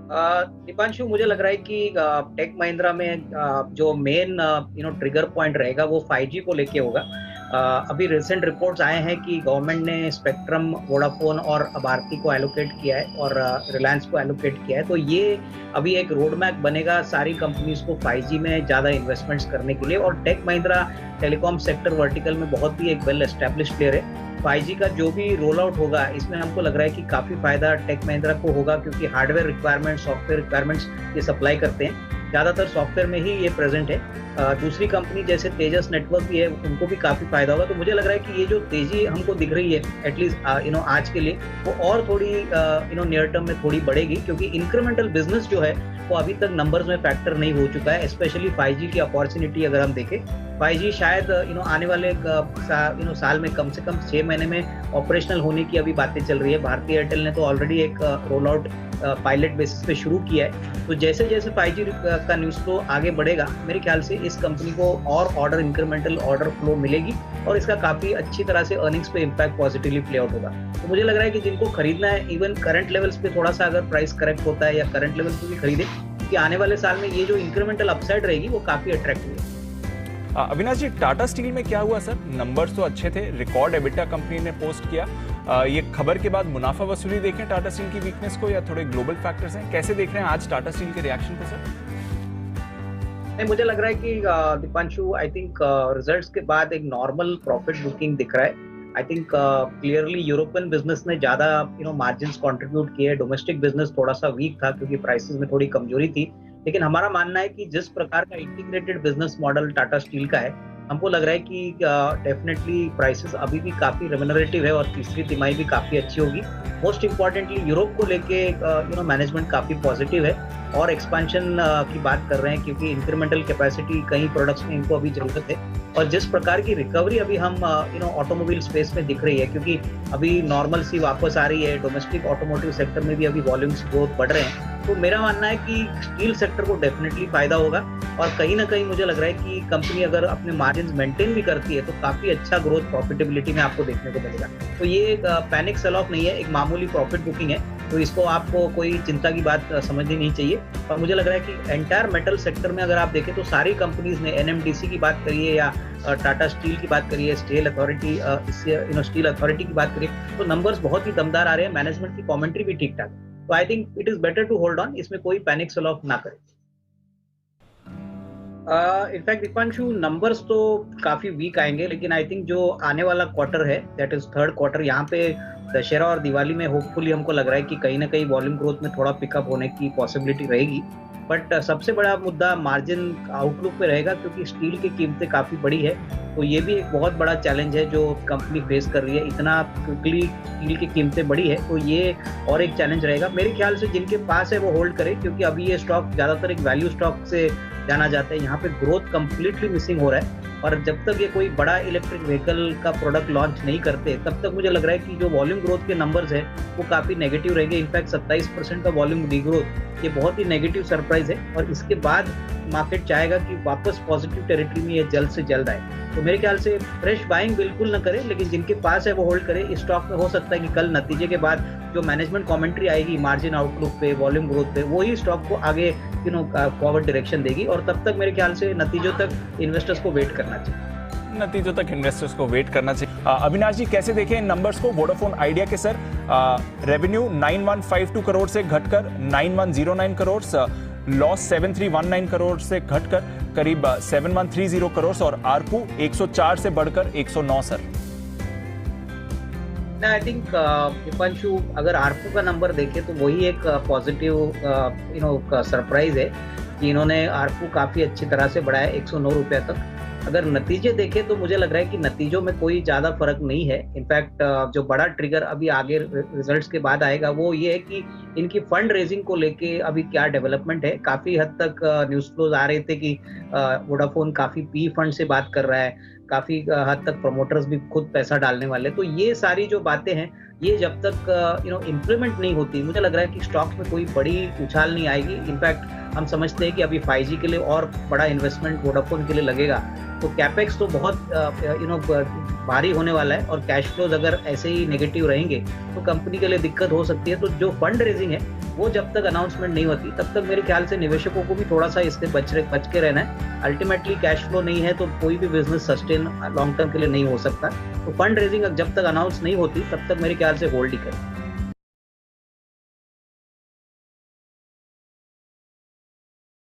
दीपांशु, मुझे लग रहा है कि टेक महिंद्रा में जो मेन ट्रिगर पॉइंट रहेगा वो 5G को लेके होगा। अभी रिसेंट रिपोर्ट्स आए हैं कि गवर्नमेंट ने स्पेक्ट्रम वोडाफोन और भारती को एलोकेट किया है और रिलायंस को एलोकेट किया है। तो ये अभी एक रोड मैप बनेगा सारी कंपनीज को 5G में ज़्यादा इन्वेस्टमेंट्स करने के लिए। और Tech Mahindra telecom sector vertical में बहुत ही एक वेल एस्टेब्लिश प्लेयर है। 5G का जो भी रोल आउट होगा इसमें हमको लग रहा है कि काफ़ी फायदा टेक महिंद्रा को होगा, क्योंकि हार्डवेयर रिक्वायरमेंट्स, सॉफ्टवेयर रिक्वायरमेंट्स ये सप्लाई करते हैं। ज़्यादातर सॉफ्टवेयर में ही ये प्रेजेंट है। दूसरी कंपनी जैसे तेजस नेटवर्क भी है, उनको भी काफ़ी फायदा होगा। तो मुझे लग रहा है कि ये जो तेजी हमको दिख रही है एटलीस्ट आज के लिए, वो और थोड़ी नियर टर्म में थोड़ी बढ़ेगी, क्योंकि इंक्रीमेंटल बिजनेस जो है वो अभी तक नंबर्स में फैक्टर नहीं हो चुका है। स्पेशली 5G की अपॉर्चुनिटी अगर हम देखें, 5G शायद आने वाले साल में कम से कम 6 महीने में ऑपरेशनल होने की अभी बातें चल रही है। भारती एयरटेल ने तो ऑलरेडी एक रोल आउट पायलट बेसिस पे शुरू किया है। तो जैसे जैसे 5G का न्यूज़ फ्लो आगे बढ़ेगा, मेरे ख्याल से इस कंपनी को और इंक्रीमेंटल ऑर्डर फ्लो मिलेगी और इसका काफ़ी अच्छी तरह से अर्निंग्स पे इम्पैक्ट पॉजिटिवली प्ले आउट होगा। तो मुझे लग रहा है कि जिनको खरीदना है, इवन करंट लेवल्स पे थोड़ा सा अगर प्राइस करेक्ट होता है या करंट लेवल पे भी खरीदे, क्योंकि आने वाले साल में ये जो इंक्रीमेंटल अपसाइड रहेगी वो काफ़ी अट्रैक्टिव है। अविनाश जी, टाटा स्टील में क्या हुआ सर? नंबर्स तो अच्छे थे, रिकॉर्ड एबिटा कंपनी ने पोस्ट किया। ये खबर के बाद मुनाफा वसूली देखें टाटा स्टील की वीकनेस को, या थोड़े ग्लोबल फैक्टर्स हैं? कैसे देख रहे हैं आज टाटा स्टील के रिएक्शन को सर? नहीं, मुझे लग रहा है कि दीपांशु, आई थिंक रिजल्ट्स के बाद एक नॉर्मल प्रॉफिट बुकिंग दिख रहा है। I think clearly European business ने ज्यादा मार्जिन्स कंट्रीब्यूट किए। डोमेस्टिक बिजनेस थोड़ा सा वीक था क्योंकि प्राइसेस में थोड़ी कमजोरी थी। लेकिन हमारा मानना है कि जिस प्रकार का integrated business model Tata steel का है, हमको लग रहा है कि डेफिनेटली प्राइसेस अभी भी काफी रेम्यूनरेटिव है और तीसरी तिमाही भी काफी अच्छी होगी। मोस्ट इंपॉर्टेंटली यूरोप को लेके मैनेजमेंट काफी पॉजिटिव है और एक्सपेंशन की बात कर रहे हैं, क्योंकि इंक्रीमेंटल कैपेसिटी कई प्रोडक्ट्स में इनको अभी जरूरत है। और जिस प्रकार की रिकवरी अभी हम ऑटोमोबाइल स्पेस में दिख रही है, क्योंकि अभी नॉर्मल सी वापस आ रही है, डोमेस्टिक ऑटोमोटिव सेक्टर में भी अभी वॉल्यूम्स ग्रोथ बढ़ रहे हैं। तो मेरा मानना है कि स्टील सेक्टर को डेफिनेटली फायदा होगा और कहीं ना कहीं मुझे लग रहा है कि कंपनी अगर अपने मार्जिन मेंटेन भी करती है तो काफी अच्छा ग्रोथ प्रॉफिटेबिलिटी में आपको देखने को मिलेगा। तो ये एक पैनिक सेल ऑफ नहीं है, एक मामूली प्रॉफिट बुकिंग है। तो इसको आपको कोई चिंता की बात समझनी नहीं चाहिए। और मुझे लग रहा है कि एंटायर मेटल सेक्टर में अगर आप देखें तो सारी कंपनीज ने, एनएमडीसी की बात करिए या टाटा स्टील की बात करिए, स्टील अथॉरिटी स्टील अथॉरिटी की बात करिए, तो नंबर्स बहुत ही दमदार आ रहे हैं। मैनेजमेंट की कमेंट्री भी ठीक ठाक। तो I think it is better to hold on, इसमें कोई पैनिक सेल ऑफ ना करें। इनफैक्ट दीपांशु, नंबर्स तो काफी वीक आएंगे, लेकिन आई थिंक जो आने वाला क्वार्टर है, दैट इज थर्ड क्वार्टर, यहाँ पे दशहरा और दिवाली में होपफुली हमको लग रहा है कि कहीं ना कहीं वॉल्यूम ग्रोथ में थोड़ा पिकअप होने की पॉसिबिलिटी रहेगी। बट सबसे बड़ा मुद्दा मार्जिन आउटलुक पे रहेगा, क्योंकि स्टील की कीमतें काफी बड़ी है। तो ये भी एक बहुत बड़ा चैलेंज है जो कंपनी फेस कर रही है। इतना क्विकली स्टील की कीमतें बढ़ी है, तो ये और एक चैलेंज रहेगा। मेरे ख्याल से जिनके पास है वो होल्ड करे, क्योंकि अभी ये स्टॉक ज्यादातर एक वैल्यू स्टॉक से जाना जाता है। यहाँ पे ग्रोथ कंप्लीटली मिसिंग हो रहा है और जब तक ये कोई बड़ा इलेक्ट्रिक व्हीकल का प्रोडक्ट लॉन्च नहीं करते, तब तक मुझे लग रहा है कि जो वॉल्यूम ग्रोथ के नंबर्स है वो काफी नेगेटिव रहेंगे। इनफैक्ट 27% का वॉल्यूम डिग्रोथ, ये बहुत ही नेगेटिव सरप्राइज है और इसके बाद मार्केट चाहेगा कि वापस पॉजिटिव टेरिटरी में ये जल्द से जल्द आए। तो मेरे ख्याल से फ्रेश बाइंग बिल्कुल न करें, लेकिन जिनके पास है वो होल्ड करे। इस स्टॉक में हो सकता है कि कल नतीजे के बाद जो मैनेजमेंट कमेंट्री आएगी मार्जिन आउटलुक पे, वॉल्यूम ग्रोथ पे, वही स्टॉक को आगे फॉरवर्ड डायरेक्शन देगी। और तब तक मेरे ख्याल से नतीजों तक इन्वेस्टर्स को वेट करना चाहिए। नतीजों तक इन्वेस्टर्स को वेट करना चाहिए। अविनाश जी, कैसे देखें इन नंबर्स को? वोडाफोन आइडिया के सर रेवेन्यू 9152 करोड़ से घटकर 9109 करोड़, लॉस 7319 करोड़ से घटकर करीब 7130 करोड़ और आरपू 104 से बढ़कर 109 सर। आई थिंक दीपांशु, अगर आरपू का नंबर देखें तो वही एक पॉजिटिव सरप्राइज है कि इन्होंने आरपू काफी अच्छी तरह से बढ़ाया 109 रुपये तक। अगर नतीजे देखें तो मुझे लग रहा है कि नतीजों में कोई ज्यादा फर्क नहीं है। इनफैक्ट जो बड़ा ट्रिगर अभी आगे रिजल्ट्स के बाद आएगा वो ये है कि इनकी फंड रेजिंग को लेके अभी क्या डेवलपमेंट है। काफी हद तक न्यूज फ्लोज आ रहे थे कि वोडाफोन काफी पी फंड से बात कर रहा है, काफी हद तक प्रमोटर्स भी खुद पैसा डालने वाले। तो ये सारी जो बातें हैं, ये जब तक इम्प्लीमेंट नहीं होती, मुझे लग रहा है कि स्टॉक्स में कोई बड़ी उछाल नहीं आएगी। इनफैक्ट हम समझते हैं कि अभी 5G के लिए और बड़ा इन्वेस्टमेंट वोडाफोन के लिए लगेगा, तो कैपेक्स तो बहुत भारी होने वाला है और कैश फ्लोज अगर ऐसे ही नेगेटिव रहेंगे तो कंपनी के लिए दिक्कत हो सकती है। तो जो फंड रेजिंग है वो जब तक अनाउंसमेंट नहीं होती तब तक मेरे ख्याल से निवेशकों को भी थोड़ा सा इससे बच के रहना है। अल्टीमेटली कैश फ्लो नहीं है तो कोई भी बिजनेस सस्टेन लॉन्ग टर्म के लिए नहीं हो सकता। तो फंड रेजिंग जब तक अनाउंस नहीं होती तब तक मेरे ख्याल से होल्ड ही करें।